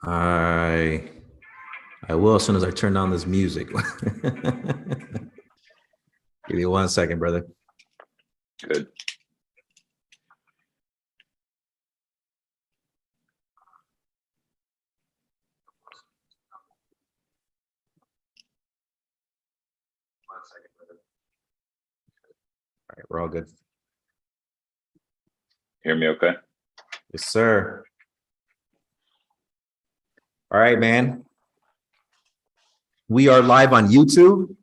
I will as soon as I turn down this music. Give me 1 second, brother. Good. All right, we're all good. Hear me okay? Yes, sir. All right, man. We are live on YouTube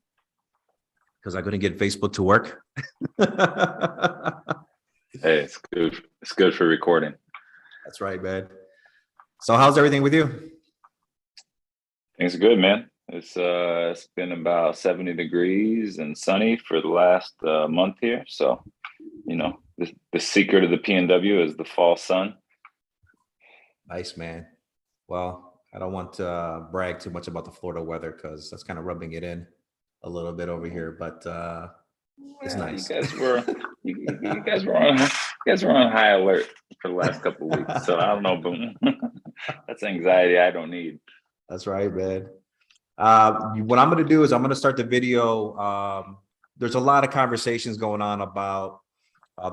because I couldn't get Facebook to work. Hey, it's good. It's good for recording. That's right, man. So how's everything with you? Things are good, man. It's been about 70 degrees and sunny for the last month here. So, you know, the secret of the PNW is the fall sun. Nice, man. Well, I don't want to brag too much about the Florida weather because that's kind of rubbing it in a little bit over here, but it's nice. You guys were you guys were on high alert for the last couple of weeks. So I don't know, but that's anxiety I don't need. That's right, man. What I'm going to do is I'm going to start the video. There's a lot of conversations going on about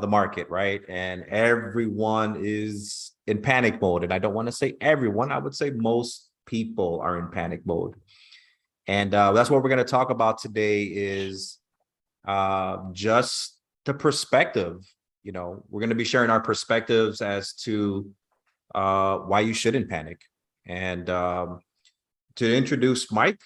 the market, right? And everyone is in panic mode. And I don't want to say everyone, I would say most people are in panic mode. And that's what we're going to talk about today is just the perspective. You know, we're going to be sharing our perspectives as to why you shouldn't panic. And to introduce Mike,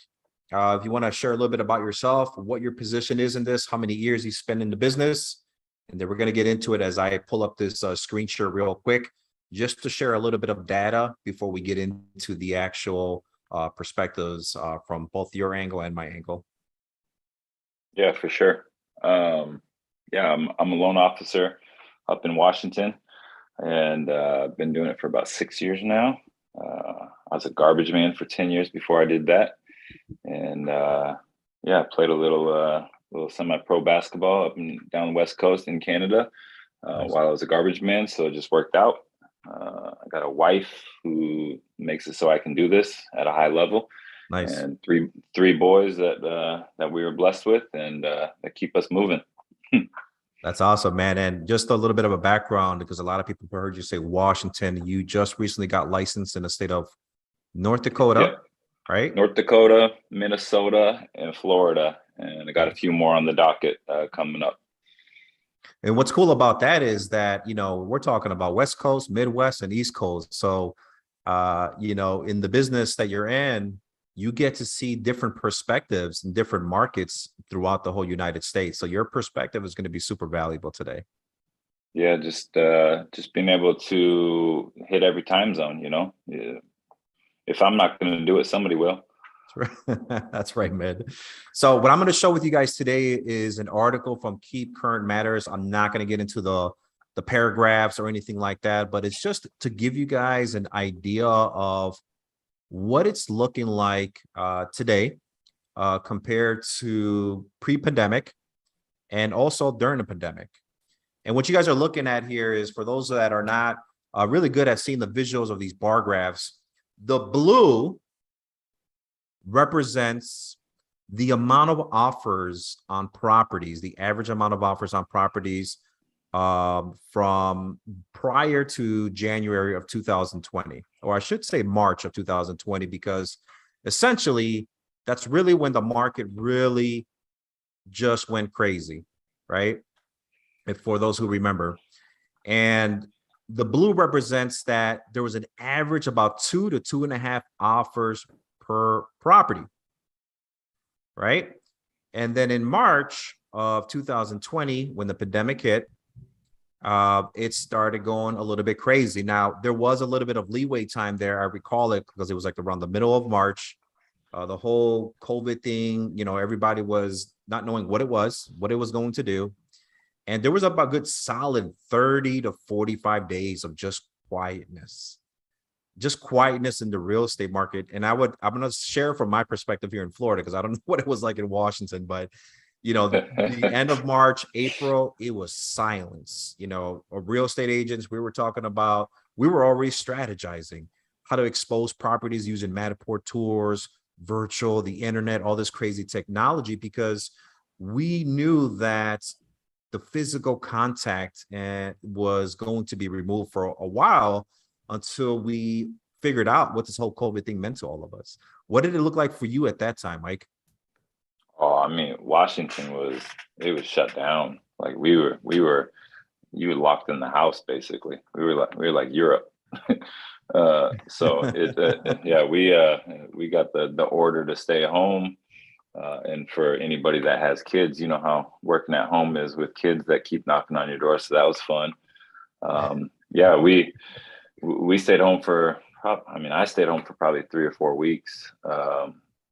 if you want to share a little bit about yourself, what your position is in this, how many years you spent in the business, and then we're going to get into it as I pull up this screen share real quick, just to share a little bit of data before we get into the actual perspectives from both your angle and my angle. Yeah, for sure. Yeah, I'm a loan officer up in Washington, and I've been doing it for about 6 years now. I was a garbage man for 10 years before I did that. And yeah, I played a little semi-pro basketball up and down the West Coast in Canada while I was a garbage man. So it just worked out. I got a wife who makes it so I can do this at a high level. Nice. And three boys that we were blessed with and that keep us moving. That's awesome, man. And just a little bit of a background, because a lot of people heard you say Washington. You just recently got licensed in the state of North Dakota, Yep. right? North Dakota, Minnesota, and Florida. And I got a few more on the docket coming up. And what's cool about that is that, you know, we're talking about West Coast, Midwest, and East Coast. So, you know, in the business that you're in, you get to see different perspectives in different markets throughout the whole United States. So your perspective is going to be super valuable today. Yeah, just being able to hit every time zone, you know. Yeah. If I'm not going to do it, somebody will. That's right, man. So what I'm going to show with you guys today is an article from Keep Current Matters. I'm not going to get into the paragraphs or anything like that, but it's just to give you guys an idea of what it's looking like today compared to pre-pandemic and also during the pandemic. And what you guys are looking at here is, for those that are not really good at seeing the visuals of these bar graphs, the blue represents the amount of offers on properties, the average amount of offers on properties from prior to January of 2020, or I should say March of 2020, because essentially that's really when the market really just went crazy, right? And for those who remember, and the blue represents that there was an average about 2 to 2.5 offers per property, right? And then in March of 2020, when the pandemic hit, it started going a little bit crazy. Now, there was a little bit of leeway time there. I recall it because it was like around the middle of March. The whole COVID thing, you know, everybody was not knowing what it was going to do. And there was about a good solid 30 to 45 days of just quietness in the real estate market. And I'm going to share from my perspective here in Florida, because I don't know what it was like in Washington, but you know, the end of March, April, it was silence. You know, real estate agents, we were talking about, we were already strategizing. how to expose properties using Matterport tours, virtual, the internet, all this crazy technology, because we knew that the physical contact was going to be removed for a while until we figured out what this whole COVID thing meant to all of us. What did it look like for you at that time, Mike? Oh, I mean, Washington it was shut down. Like you were locked in the house basically. We were like Europe. So yeah, we got the order to stay home. And for anybody that has kids, you know how working at home is with kids that keep knocking on your door. So that was fun. Yeah, we stayed home I stayed home for probably 3 or 4 weeks.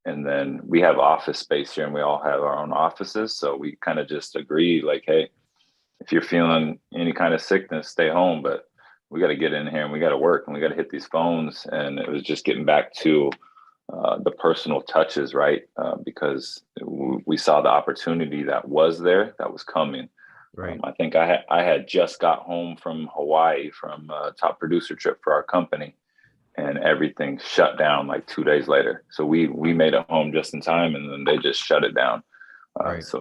And then we have office space here and we all have our own offices. So we kind of just agreed like, hey, if you're feeling any kind of sickness, stay home, but we got to get in here and we got to work and we got to hit these phones. And it was just getting back to the personal touches, right? Because we saw the opportunity that was there, that was coming. Right. I think I had just got home from Hawaii from a top producer trip for our company, and everything shut down like 2 days later. So we made it home just in time, and then they just shut it down. Right. So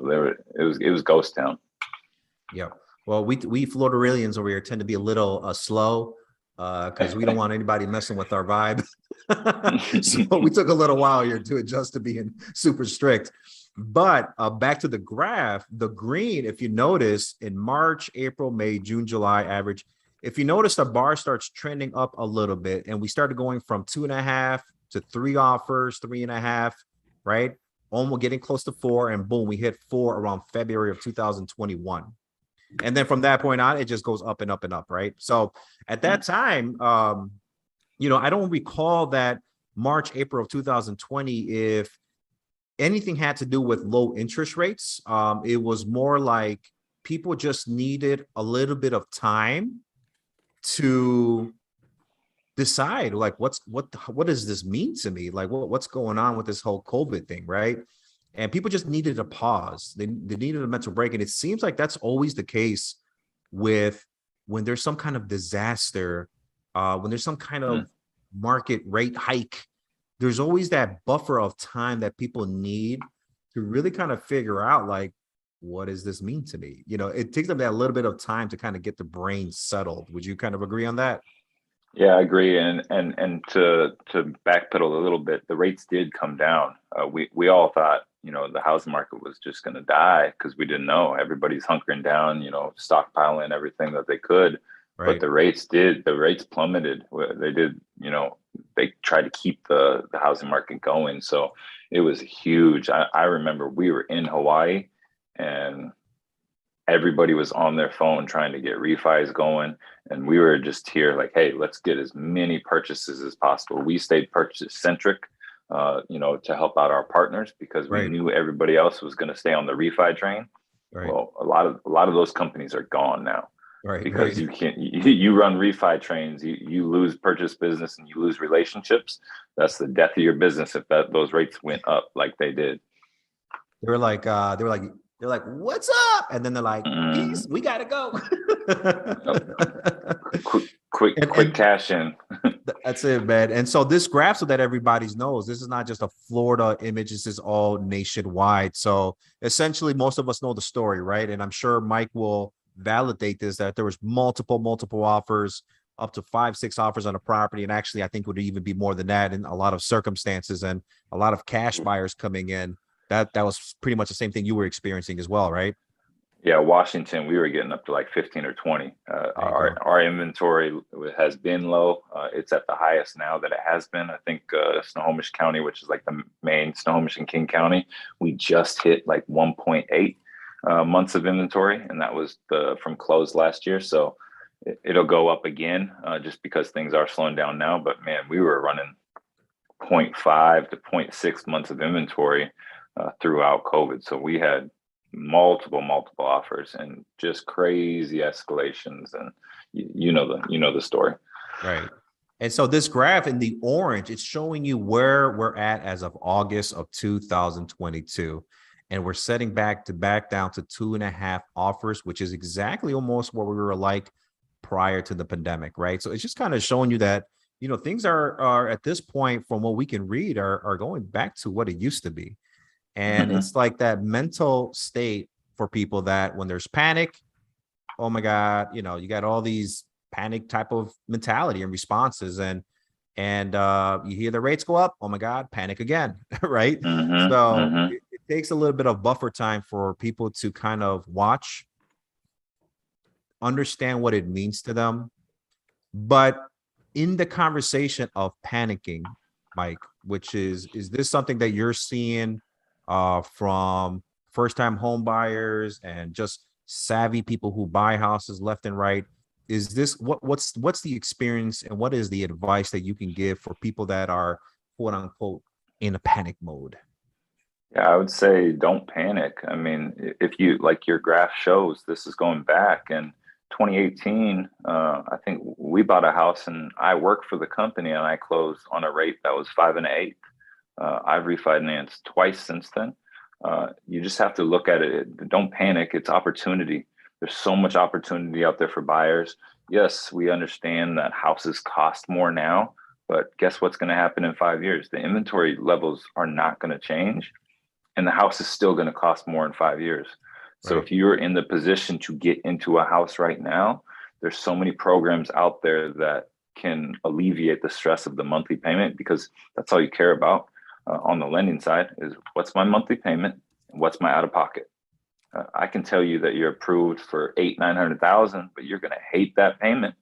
it was ghost town. Yeah. Well, we Floridians over here tend to be a little slow because we don't want anybody messing with our vibe. So we took a little while here to adjust to being super strict. But back to the graph, the green, if you notice in March, April, May, June, July average, if you notice the bar starts trending up a little bit, and we started going from 2.5 to 3 offers, 3.5, right? Almost getting close to 4, and boom, we hit 4 around February of 2021. And then from that point on, it just goes up and up and up, right? So at that time, I don't recall that March, April of 2020, if anything had to do with low interest rates. It was more like people just needed a little bit of time to decide, like, what does this mean to me? Like, what's going on with this whole COVID thing, right? And people just needed a pause. They needed a mental break. And it seems like that's always the case with when there's some kind of disaster, when there's some kind of market rate hike, there's always that buffer of time that people need to really kind of figure out, like, what does this mean to me? It takes them that little bit of time to kind of get the brain settled. Would you kind of agree on that? Yeah, I agree. And to backpedal a little bit, the rates did come down. We all thought, the housing market was just going to die because we didn't know. Everybody's hunkering down, stockpiling everything that they could. Right. But the rates plummeted. They did, they tried to keep the housing market going. So it was huge. I remember we were in Hawaii and everybody was on their phone trying to get refis going. And we were just here like, hey, let's get as many purchases as possible. We stayed purchase centric, to help out our partners because we knew everybody else was going to stay on the refi train. Right. Well, a lot of those companies are gone now. Right, because you can't, you run refi trains, you lose purchase business and you lose relationships. That's the death of your business if those rates went up like they did. They're like, what's up? And then they're like, peace, we gotta go. quick cash in. That's it, man. And so this graph, so that everybody knows, this is not just a Florida image, this is all nationwide. So essentially most of us know the story, right? And I'm sure Mike will validate this, that there was multiple offers, up to 5-6 offers on a property, and actually I think would even be more than that in a lot of circumstances, and a lot of cash buyers coming in. That was pretty much the same thing you were experiencing as well, right? Yeah, Washington, we were getting up to like 15 or 20. Our inventory has been low. It's at the highest now that it has been. I think Snohomish County, which is like the main Snohomish and King County, we just hit like 1.8 months of inventory, and that was from close last year. So it'll go up again just because things are slowing down now. But man, we were running 0.5 to 0.6 months of inventory throughout COVID. So we had multiple offers and just crazy escalations, and you know the story. Right. And so this graph in the orange, it's showing you where we're at as of August of 2022. And we're setting back down to 2.5 offers, which is exactly almost where we were like prior to the pandemic, right? So it's just kind of showing you that things are at this point, from what we can read, are going back to what it used to be. And Mhm. it's like that mental state for people that when there's panic, oh my God, you got all these panic type of mentality and responses, and you hear the rates go up, oh my God, panic again, right? Mhm. So Mhm. it takes a little bit of buffer time for people to kind of watch, understand what it means to them. But in the conversation of panicking, Mike, which is this something that you're seeing from first-time home buyers and just savvy people who buy houses left and right? Is this what's the experience, and what is the advice that you can give for people that are quote unquote in a panic mode? Yeah, I would say don't panic. I mean, if you like your graph shows, this is going back in 2018. I think we bought a house and I worked for the company and I closed on a rate that was 5 1/8. I've refinanced twice since then. You just have to look at it. Don't panic. It's opportunity. There's so much opportunity out there for buyers. Yes, we understand that houses cost more now, but guess what's going to happen in 5 years? The inventory levels are not going to change, and the house is still going to cost more in 5 years. So Right. if you're in the position to get into a house right now, there's so many programs out there that can alleviate the stress of the monthly payment, because that's all you care about on the lending side is what's my monthly payment and what's my out of pocket. I can tell you that you're approved for 800,000, 900,000, but you're going to hate that payment.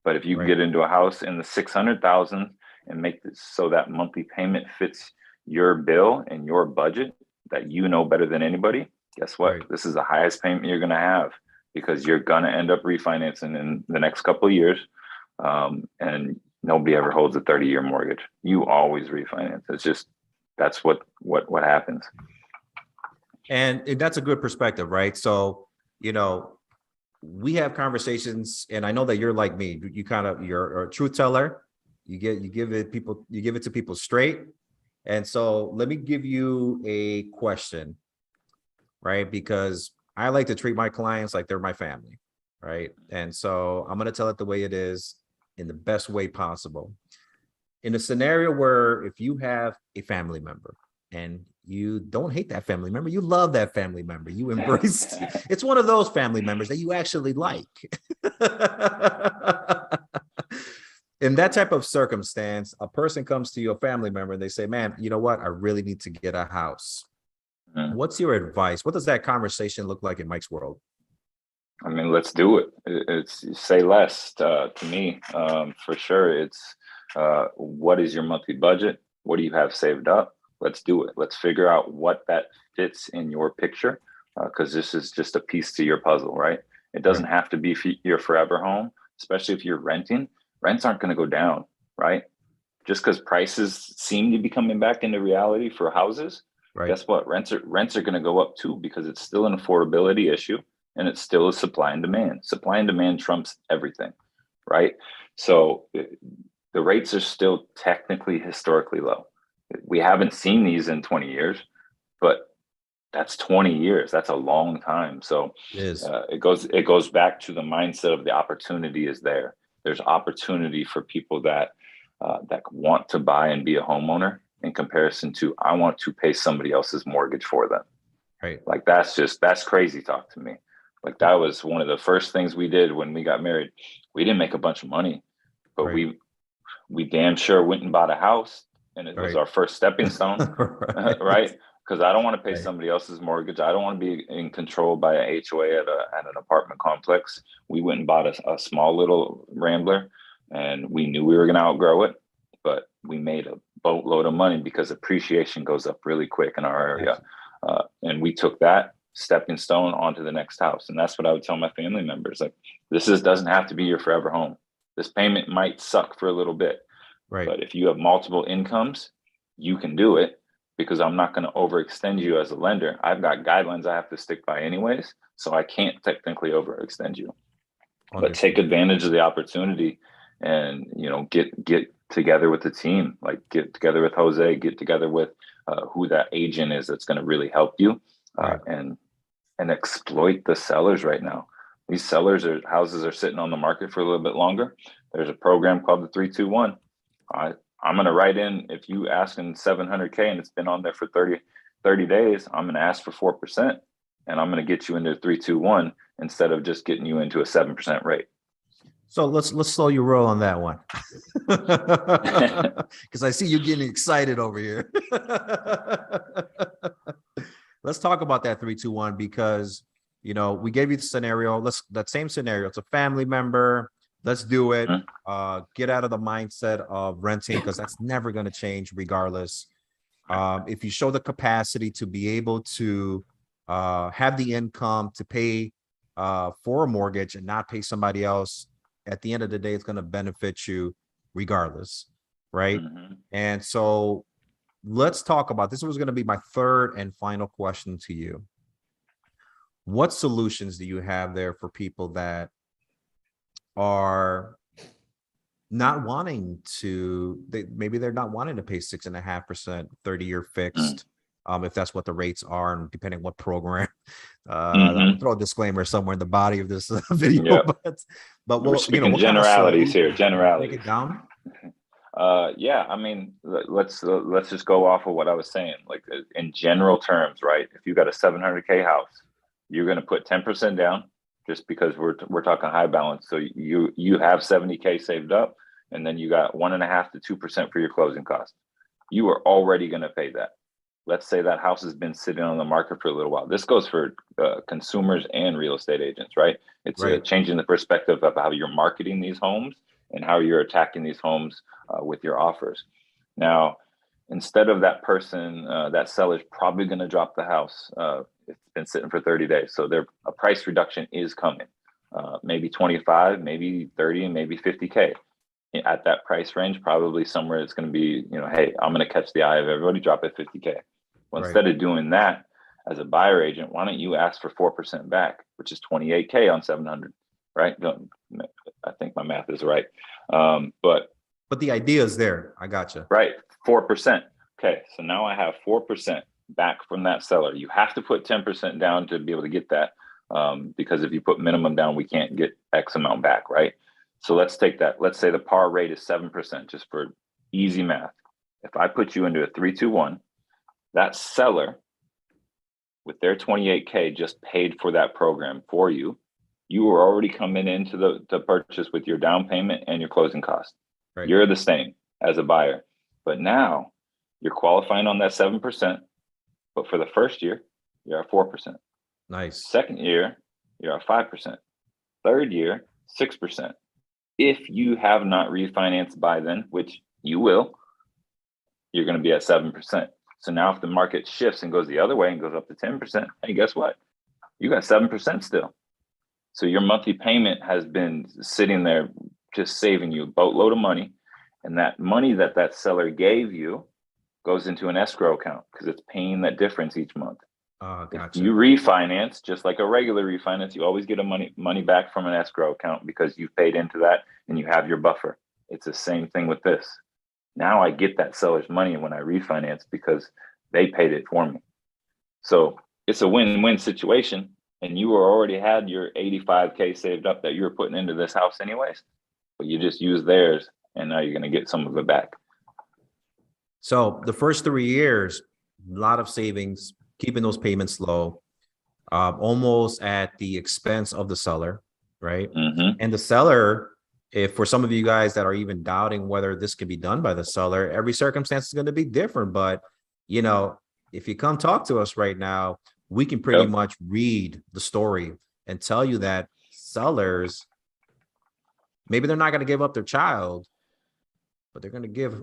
But if you can Right. get into a house in the 600,000 and make this so that monthly payment fits your bill and your budget, that you know better than anybody, guess what? Right. This is the highest payment you're going to have, because you're going to end up refinancing in the next couple of years. And nobody ever holds a 30-year mortgage. You always refinance. It's just, that's what happens. And that's a good perspective, right? So, you know, we have conversations, and I know that you're like me. You're a truth teller. You give it to people straight. And so let me give you a question, right? Because I like to treat my clients like they're my family, right? And so I'm going to tell it the way it is, in the best way possible. In a scenario where if you have a family member and you don't hate that family member, you love that family member, you embrace it's one of those family members that you actually like. In that type of circumstance, a person comes to your family member and they say, man, you know what? I really need to get a house. Mm. What's your advice? What does that conversation look like in Mike's world? I mean, let's do it. It's say less to me, for sure. It's what is your monthly budget? What do you have saved up? Let's do it. Let's figure out what that fits in your picture, because this is just a piece to your puzzle, right? It Right. doesn't have to be your forever home, especially if you're renting. Rents aren't going to go down, right? Just because prices seem to be coming back into reality for houses, Right. guess what? Rents are going to go up too, because it's still an affordability issue, and it's still a supply and demand. Supply and demand trumps everything, right? So the rates are still technically historically low. We haven't seen these in 20 years, but that's 20 years. That's a long time. So It is. it goes back to the mindset of the opportunity is there. There's opportunity for people that want to buy and be a homeowner, in comparison to I want to pay somebody else's mortgage for them. Right. Like that's crazy talk to me. Like that was one of the first things we did when we got married. We didn't make a bunch of money, but Right. we damn sure went and bought a house, and it was Right. our first stepping stone, Right. right? Because I don't want to pay Right. somebody else's mortgage. I don't want to be in control by an HOA at an apartment complex. We went and bought a small little Rambler, and we knew we were going to outgrow it, but we made a boatload of money because appreciation goes up really quick in our area. And we took that stepping stone onto the next house. And that's what I would tell my family members. Like, doesn't have to be your forever home. This payment might suck for a little bit, Right. but if you have multiple incomes, you can do it, because I'm not going to overextend you as a lender. I've got guidelines I have to stick by anyways, so I can't technically overextend you. But take Understood. advantage of the opportunity, and get together with the team. Like, get together with Jose, get together with who that agent is that's going to really help you, Right. and exploit the sellers right now. These houses are sitting on the market for a little bit longer. There's a program called the 3-2-1. I'm going to write in, if you asking 700K and it's been on there for 30 days, I'm going to ask for 4%, and I'm going to get you into 3-2-1 instead of just getting you into a 7% rate. So let's slow your roll on that one. Because I see you getting excited over here. Let's talk about that 3-2-1, because, you know, we gave you the scenario. That same scenario. It's a family member. Let's do it. Get out of the mindset of renting, because that's never going to change regardless. If you show the capacity to be able to have the income to pay for a mortgage and not pay somebody else, at the end of the day, it's going to benefit you regardless, right? And so let's talk about this. Was going to be my third and final question to you. What solutions do you have there for people that are not wanting to, maybe they're not wanting to pay 6.5% 30-year fixed, if that's what the rates are, and depending what program. I'll throw a disclaimer somewhere in the body of this video, but we're speaking generalities here. Generalities. Take it down. Yeah, I mean, let's just go off of what I was saying. Like, in general terms, right? If you got a 700K house, you're going to put 10% down, just because we're talking high balance. So you have 70K saved up, and then you got 1.5 to 2% for your closing costs. You are already going to pay that. Let's say that house has been sitting on the market for a little while. This goes for consumers and real estate agents, right? It's changing the perspective of how you're marketing these homes and how you're attacking these homes with your offers. Now, instead of that person, that seller's probably going to drop the house. It's been sitting for 30 days. So a price reduction is coming. Maybe 25, maybe 30, maybe 50K. At that price range, probably somewhere it's going to be, you know, hey, I'm going to catch the eye of everybody, drop it 50K. Well, instead of doing that as a buyer agent, why don't you ask for 4% back, which is 28K on 700, right? I think my math is right. But the idea is there. I gotcha. Right. 4%. Okay. So now I have 4% back from that seller. You have to put 10% down to be able to get that. Because if you put minimum down, we can't get X amount back. Right. So let's take that. Let's say the par rate is 7%, just for easy math. If I put you into a 3-2-1, that seller with their 28K just paid for that program for you. You were already coming into the purchase with your down payment and your closing cost. Right. You're the same as a buyer, but now you're qualifying on that 7%. But for the first year, you're at 4%. Nice. Second year, you're at 5%. Third year, 6%. If you have not refinanced by then, which you will, you're going to be at 7%. So now if the market shifts and goes the other way and goes up to 10%, hey, guess what? You got 7% still. So your monthly payment has been sitting there just saving you a boatload of money. And that money that seller gave you goes into an escrow account because it's paying that difference each month. Gotcha. If you refinance, just like a regular refinance, you always get a money back from an escrow account because you've paid into that and you have your buffer. It's the same thing with this. Now I get that seller's money when I refinance because they paid it for me. So it's a win-win situation. And you already had your 85K saved up that you were putting into this house anyways, but you just use theirs and now you're going to get some of it back. So the first 3 years, a lot of savings, keeping those payments low, almost at the expense of the seller, right? And the seller, if for some of you guys that are even doubting whether this can be done by the seller, every circumstance is going to be different. But, you know, if you come talk to us right now, we can pretty much read the story and tell you that sellers, maybe they're not going to give up their child, but they're going to give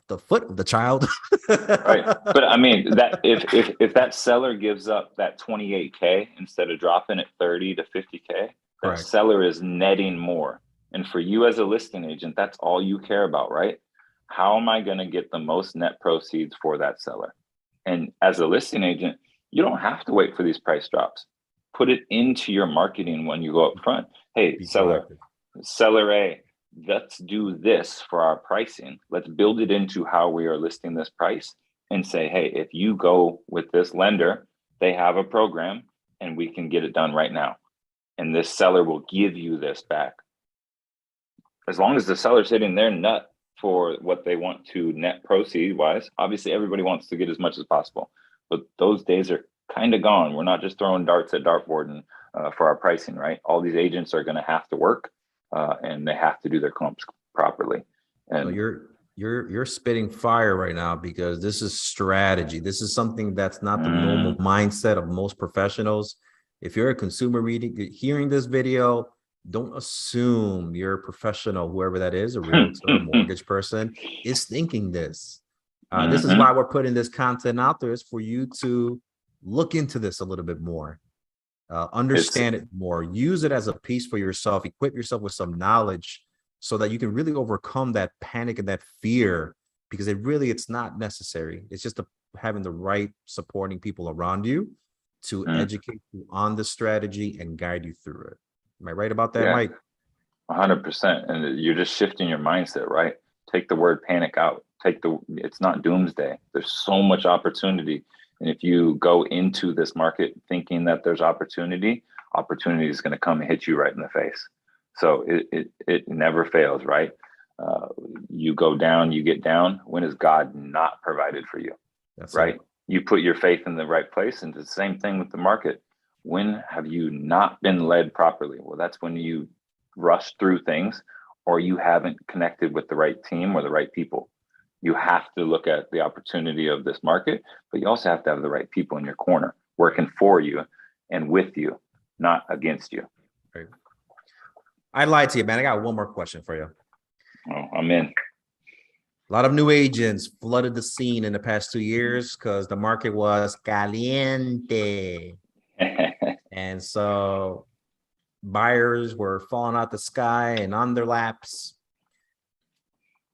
the foot of the child. Right. But I mean, that if that seller gives up that 28K instead of dropping it 30 to 50K, that seller is netting more. And for you as a listing agent, that's all you care about, right? How am I going to get the most net proceeds for that seller? And as a listing agent, you don't have to wait for these price drops. Put it into your marketing when you go up front. Hey, seller A, let's do this for our pricing. Let's build it into how we are listing this price and say, hey, if you go with this lender, they have a program and we can get it done right now. And this seller will give you this back. As long as the seller's hitting their nut for what they want to net proceed wise. Obviously, everybody wants to get as much as possible, but those days are kind of gone. We're not just throwing darts at dartboard and for our pricing, right? All these agents are going to have to work and they have to do their comps properly. And so you're spitting fire right now, because this is strategy. This is something that's not the normal mindset of most professionals. If you're a consumer hearing this video, don't assume your professional, whoever that is, a realtor, a mortgage person, is thinking this. This is why we're putting this content out there, is for you to look into this a little bit more, understand it more, use it as a piece for yourself, equip yourself with some knowledge so that you can really overcome that panic and that fear, because it's not necessary. It's just having the right supporting people around you to educate you on the strategy and guide you through it. Am I right about that, yeah, Mike? 100%. And you're just shifting your mindset, right? Take the word panic out. It's not doomsday. There's so much opportunity. And if you go into this market thinking that there's opportunity is going to come and hit you right in the face. So it never fails, right? You go down, you get down. When has God not provided for you? That's right. It. You put your faith in the right place. And it's the same thing with the market. When have you not been led properly? Well, that's when you rush through things, or you haven't connected with the right team or the right people. You have to look at the opportunity of this market, but you also have to have the right people in your corner working for you and with you, not against you. Right. I lied to you, man. I got one more question for you. Oh, I'm in. A lot of new agents flooded the scene in the past 2 years because the market was caliente. And so buyers were falling out the sky and on their laps.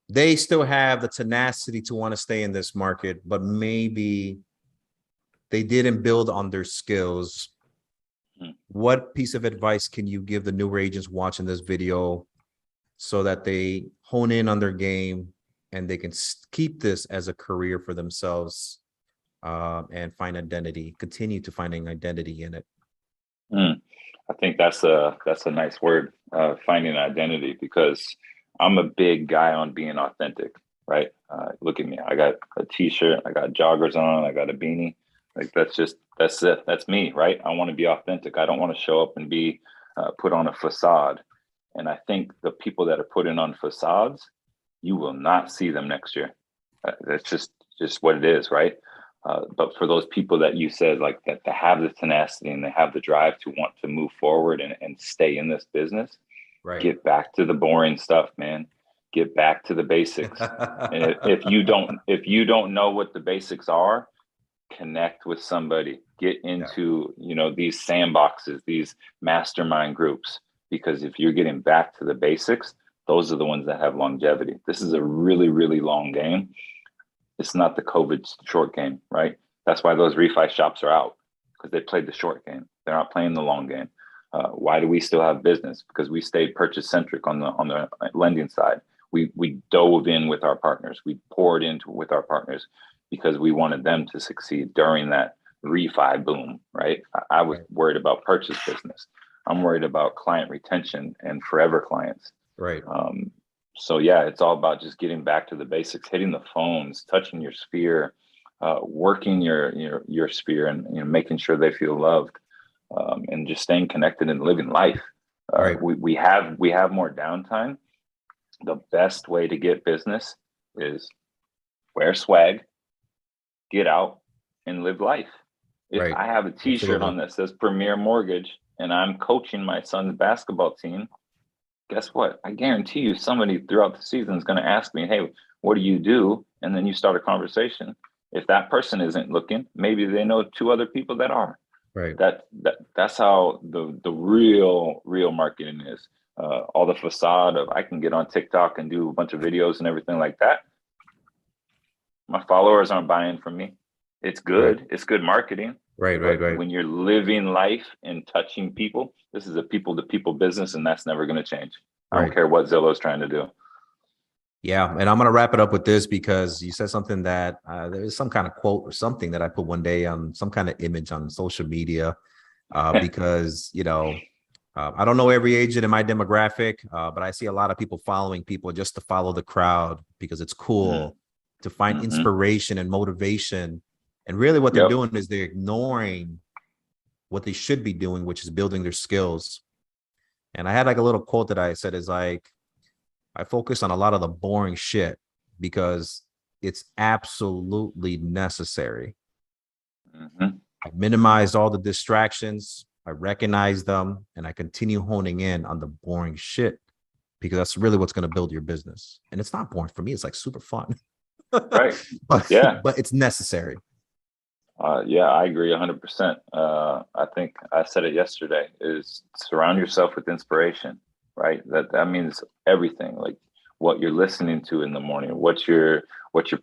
They still have the tenacity to want to stay in this market, but maybe they didn't build on their skills. What piece of advice can you give the newer agents watching this video so that they hone in on their game and they can keep this as a career for themselves and continue to finding identity in it? I think that's a nice word, finding identity, because I'm a big guy on being authentic, right? Look at me. I got a t-shirt, I got joggers on, I got a beanie. Like that's it. That's me, right? I want to be authentic. I don't want to show up and be put on a facade. And I think the people that are putting on facades, you will not see them next year. That's just what it is, right? But for those people that you said, like that have the tenacity and they have the drive to want to move forward and stay in this business, right? Get back to the boring stuff, man. Get back to the basics. And if you don't know what the basics are, connect with somebody. Get into these sandboxes, these mastermind groups, because if you're getting back to the basics, those are the ones that have longevity. This is a really, really long game. It's not the COVID short game, right? That's why those refi shops are out, because they played the short game. They're not playing the long game. Why do we still have business? Because we stayed purchase centric on the lending side. We dove in with our partners. We poured into with our partners because we wanted them to succeed during that refi boom, right? I was worried about purchase business. I'm worried about client retention and forever clients. Right. So yeah, it's all about just getting back to the basics, hitting the phones, touching your sphere, working your sphere, and making sure they feel loved, and just staying connected and living life. Right. We have more downtime. The best way to get business is wear swag, get out, and live life. If I have a t-shirt on that says Premier Mortgage and I'm coaching my son's basketball team, guess what? I guarantee you somebody throughout the season is going to ask me, hey, what do you do? And then you start a conversation. If that person isn't looking, maybe they know 2 other people that are. Right. That's how the real marketing is. All the facade of I can get on TikTok and do a bunch of videos and everything like that. My followers aren't buying from me. It's good. Right. It's good marketing. Right. When you're living life and touching people, this is a people-to-people business, and that's never going to change. I don't care what Zillow's trying to do. Yeah, and I'm going to wrap it up with this, because you said something that there is some kind of quote or something that I put one day on some kind of image on social media, because I don't know every agent in my demographic, but I see a lot of people following people just to follow the crowd because it's cool to find Mm-hmm. inspiration and motivation. And really what they're Yep. doing is they're ignoring what they should be doing, which is building their skills. And I had like a little quote that I said is like, I focus on a lot of the boring shit because it's absolutely necessary. Mm-hmm. I minimized all the distractions. I recognize them and I continue honing in on the boring shit because that's really what's going to build your business. And it's not boring for me. It's like super fun. Right. but, Yeah. but it's necessary. Yeah, I agree 100%. I think I said it yesterday is surround yourself with inspiration, right? That means everything, like what you're listening to in the morning, what you're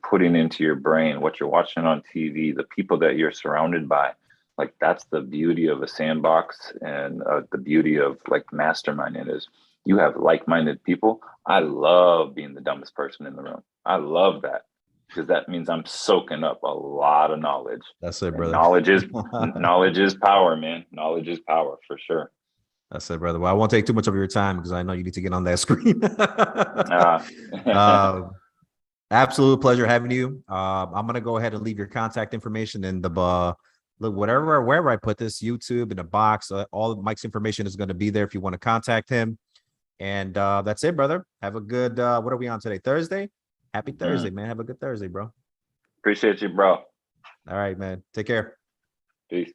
putting into your brain, what you're watching on TV, the people that you're surrounded by. Like that's the beauty of a sandbox and the beauty of like masterminding is you have like-minded people. I love being the dumbest person in the room. I love that because that means I'm soaking up a lot of knowledge. That's it, And brother. knowledge is power, man. Knowledge is power for sure. That's it, brother. Well, I won't take too much of your time because I know you need to get on that screen. Uh, Absolute pleasure having you. I'm gonna go ahead and leave your contact information in the look wherever I put this YouTube in the box. All of Mike's information is going to be there if you want to contact him. And that's it, brother. Have a good. What are we on today? Thursday. Happy Thursday, man. Have a good Thursday, bro. Appreciate you, bro. All right, man. Take care. Peace.